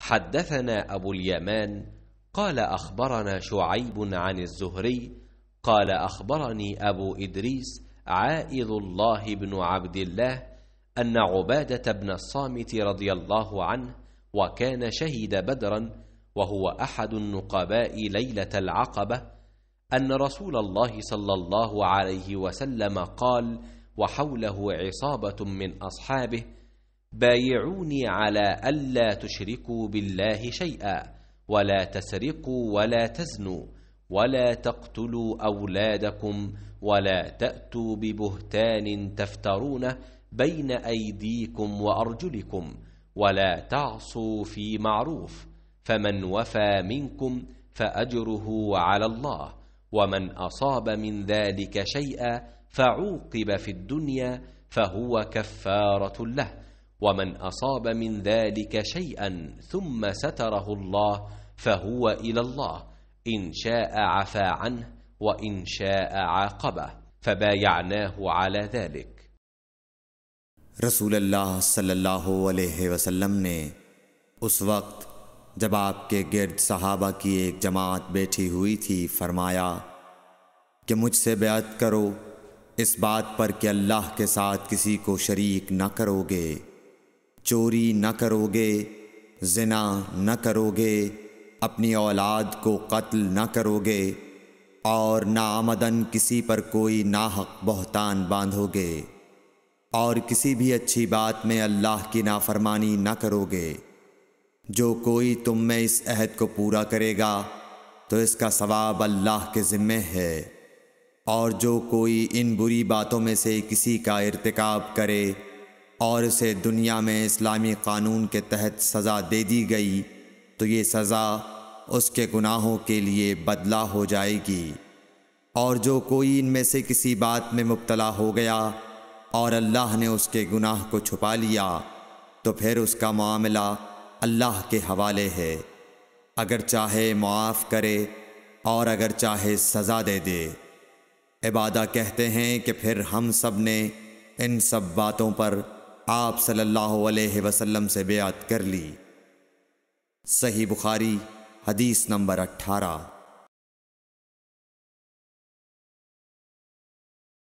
حدثنا أبو اليمان قال أخبرنا شعيب عن الزهري قال أخبرني أبو إدريس عائذ الله بن عبد الله أن عبادة بن الصامت رضي الله عنه وكان شهد بدرا وهو أحد النقباء ليلة العقبة أن رسول الله صلى الله عليه وسلم قال وحوله عصابة من أصحابه بايعوني على ألا تشركوا بالله شيئا ولا تسرقوا ولا تزنوا ولا تقتلوا أولادكم ولا تأتوا ببهتان تفترونه بين أيديكم وأرجلكم ولا تعصوا في معروف فمن وفى منكم فأجره على الله ومن أصاب من ذلك شيئا فعوقب في الدنيا فهو كفارة له ومن أصاب من ذلك شيئا ثم ستره الله فهو إلى الله إن شاء عفا عنه وإن شاء عاقبه فبايعناه على ذلك۔ رسول اللہ صلی اللہ علیہ وسلم نے اس وقت جب آپ کے گرد صحابہ کی ایک جماعت بیٹھی ہوئی تھی فرمایا کہ مجھ سے بیعت کرو اس بات پر کہ اللہ کے ساتھ کسی کو شریک نہ کرو گے، چوری نہ کرو گے، زنا نہ کرو گے، اپنی اولاد کو قتل نہ کرو گے اور ناعمدن کسی پر کوئی ناحق بہتان باندھو گے اور کسی بھی اچھی بات میں اللہ کی نافرمانی نہ کرو گے۔ جو کوئی تم میں اس عہد کو پورا کرے گا تو اس کا ثواب اللہ کے ذمے ہے، اور جو کوئی ان بری باتوں میں سے کسی کا ارتکاب کرے اور اسے دنیا میں اسلامی قانون کے تحت سزا دے دی گئی تو یہ سزا اس کے گناہوں کے لیے بدلہ ہو جائے گی، اور جو کوئی ان میں سے کسی بات میں مبتلا ہو گیا اور اللہ نے اس کے گناہ کو چھپا لیا تو پھر اس کا معاملہ اللہ کے حوالے ہے، اگر چاہے معاف کرے اور اگر چاہے سزا دے دے۔ عبادہ کہتے ہیں کہ پھر ہم سب نے ان سب باتوں پر آپ صلی اللہ علیہ وسلم سے بیعت کر لی۔ صحیح بخاری حدیث نمبر 18۔